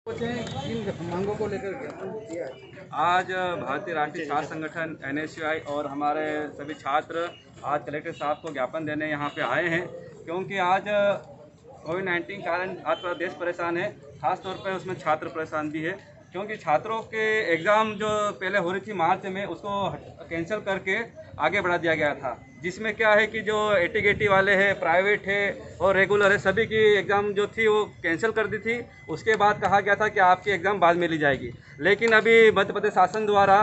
इन मांगों को लेकर आज भारतीय राष्ट्रीय छात्र संगठन NSUI और हमारे सभी छात्र आज कलेक्टर साहब को ज्ञापन देने यहाँ पे आए हैं, क्योंकि आज कोविड-19 कारण आज पूरा देश परेशान है। खास तौर पर उसमें छात्र परेशान भी है, क्योंकि छात्रों के एग्ज़ाम जो पहले हो रही थी मार्च में, उसको कैंसिल करके आगे बढ़ा दिया गया था। जिसमें क्या है कि जो AT-KT वाले हैं, प्राइवेट है और रेगुलर है, सभी की एग्ज़ाम जो थी वो कैंसिल कर दी थी। उसके बाद कहा गया था कि आपकी एग्ज़ाम बाद में ली जाएगी, लेकिन अभी मध्य प्रदेश शासन द्वारा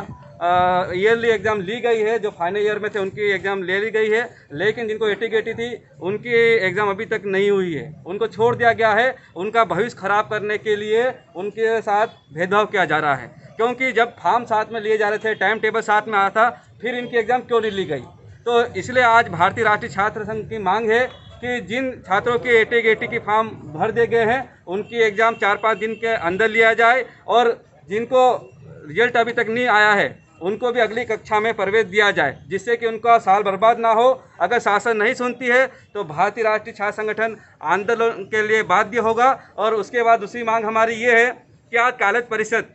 ईयरली एग्ज़ाम ली गई है। जो फाइनल ईयर में थे उनकी एग्ज़ाम ले ली गई है, लेकिन जिनको AT-KT थी उनकी एग्ज़ाम अभी तक नहीं हुई है, उनको छोड़ दिया गया है। उनका भविष्य खराब करने के लिए उनके साथ भेदभाव किया जा रहा है, क्योंकि जब फॉर्म साथ में लिए जा रहे थे, टाइम टेबल साथ में आया था, फिर इनकी एग्ज़ाम क्यों नहीं ली गई। तो इसलिए आज भारतीय राष्ट्रीय छात्र संघ की मांग है कि जिन छात्रों के AT-KT की फॉर्म भर दिए गए हैं उनकी एग्ज़ाम 4-5 दिन के अंदर लिया जाए, और जिनको रिजल्ट अभी तक नहीं आया है उनको भी अगली कक्षा में प्रवेश दिया जाए, जिससे कि उनका साल बर्बाद ना हो। अगर शासन नहीं सुनती है तो भारतीय राष्ट्रीय छात्र संगठन आंदोलन के लिए बाध्य होगा। और उसके बाद दूसरी मांग हमारी ये है कि आज कॉलेज परिषद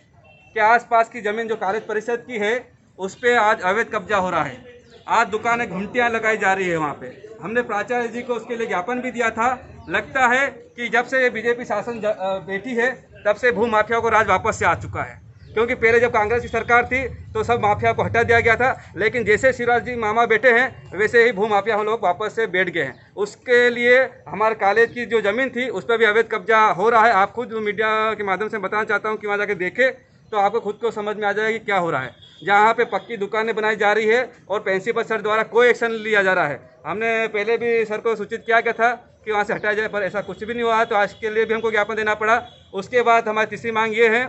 के आसपास की ज़मीन जो कॉलेज परिषद की है उस पर आज अवैध कब्जा हो रहा है। आज दुकानें घंटियाँ लगाई जा रही है वहाँ पे। हमने प्राचार्य जी को उसके लिए ज्ञापन भी दिया था। लगता है कि जब से BJP शासन बैठी है तब से भू माफिया को राज वापस से आ चुका है, क्योंकि पहले जब कांग्रेस की सरकार थी तो सब माफिया को हटा दिया गया था, लेकिन जैसे शिवराज जी मामा बैठे हैं वैसे ही भू माफिया हम लोग वापस से बैठ गए हैं। उसके लिए हमारे कॉलेज की जो ज़मीन थी उस पर भी अवैध कब्जा हो रहा है। आप खुद मीडिया के माध्यम से बताना चाहता हूँ कि वहाँ जाके देखें तो आपको खुद को समझ में आ जाएगा कि क्या हो रहा है। जहाँ पे पक्की दुकानें बनाई जा रही है और प्रिंसिपल सर द्वारा कोई एक्शन लिया जा रहा है। हमने पहले भी सर को सूचित किया गया था कि वहाँ से हटाया जाए, पर ऐसा कुछ भी नहीं हुआ है, तो आज के लिए भी हमको ज्ञापन देना पड़ा। उसके बाद हमारी तीसरी मांग ये है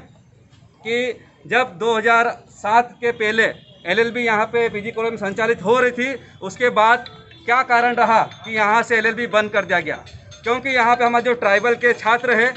कि जब 2007 के पहले LLB यहाँ पे PG कॉलेज में संचालित हो रही थी, उसके बाद क्या कारण रहा कि यहाँ से LLB बंद कर दिया गया। क्योंकि यहाँ पे हमारे जो ट्राइबल के छात्र हैं,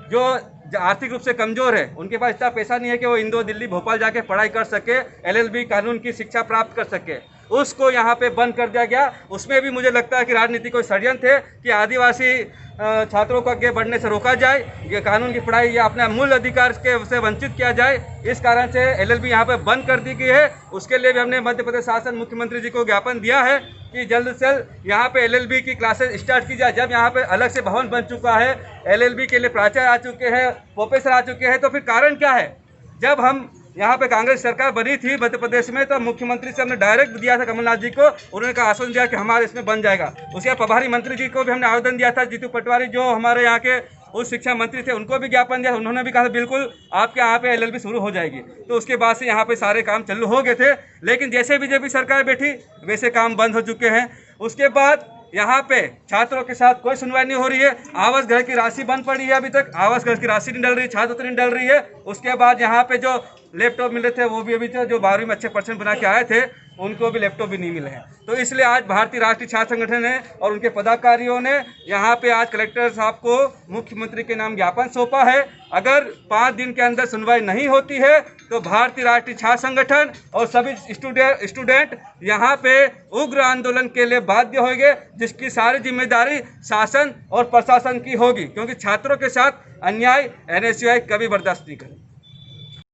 जो आर्थिक रूप से कमज़ोर है, उनके पास इतना पैसा नहीं है कि वो इंदौर, दिल्ली, भोपाल जाके पढ़ाई कर सके, LLB कानून की शिक्षा प्राप्त कर सके, उसको यहाँ पे बंद कर दिया गया। उसमें भी मुझे लगता है कि राजनीति कोई षड्यंत्र है कि आदिवासी छात्रों को आगे बढ़ने से रोका जाए, ये कानून की पढ़ाई या अपने मूल अधिकार के से वंचित किया जाए। इस कारण से LLB यहाँ पे बंद कर दी गई है। उसके लिए भी हमने मध्य प्रदेश शासन मुख्यमंत्री जी को ज्ञापन दिया है कि जल्द से जल्द यहाँ पे LLB की क्लासेस स्टार्ट की जाए। जब यहाँ पे अलग से भवन बन चुका है, LLB के लिए प्राचार्य आ चुके हैं, प्रोफेसर आ चुके हैं, तो फिर कारण क्या है। जब हम यहाँ पे कांग्रेस सरकार बनी थी मध्य प्रदेश में, तो मुख्यमंत्री से हमने डायरेक्ट दिया था कमलनाथ जी को, उन्होंने कहा आश्वासन दिया कि हमारे इसमें बन जाएगा। उसके बाद प्रभारी मंत्री जी को भी हमने आवेदन दिया था, जीतू पटवारी जो हमारे यहाँ के उस शिक्षा मंत्री थे, उनको भी ज्ञापन दिया। उन्होंने भी कहा बिल्कुल आपके यहाँ पे LLB शुरू हो जाएगी। तो उसके बाद से यहाँ पे सारे काम चालू हो गए थे, लेकिन जैसे BJP सरकार बैठी वैसे काम बंद हो चुके हैं। उसके बाद यहाँ पे छात्रों के साथ कोई सुनवाई नहीं हो रही है। आवास घर की राशि बंद पड़ी है, अभी तक आवास घर की राशि नहीं डल रही, छात्रवृत्ति नहीं डल रही है। उसके बाद यहाँ पे जो लैपटॉप मिले थे वो भी अभी जो 12वीं में अच्छे % बना के आए थे उनको भी लैपटॉप भी नहीं मिले हैं। तो इसलिए आज भारतीय राष्ट्रीय छात्र संगठन है और उनके पदाधिकारियों ने यहाँ पे आज कलेक्टर साहब को मुख्यमंत्री के नाम ज्ञापन सौंपा है। अगर 5 दिन के अंदर सुनवाई नहीं होती है तो भारतीय राष्ट्रीय छात्र संगठन और सभी स्टूडेंट यहाँ पे उग्र आंदोलन के लिए बाध्य होंगे, जिसकी सारी जिम्मेदारी शासन और प्रशासन की होगी, क्योंकि छात्रों के साथ अन्याय NSUI कभी बर्दाश्त नहीं करेगी।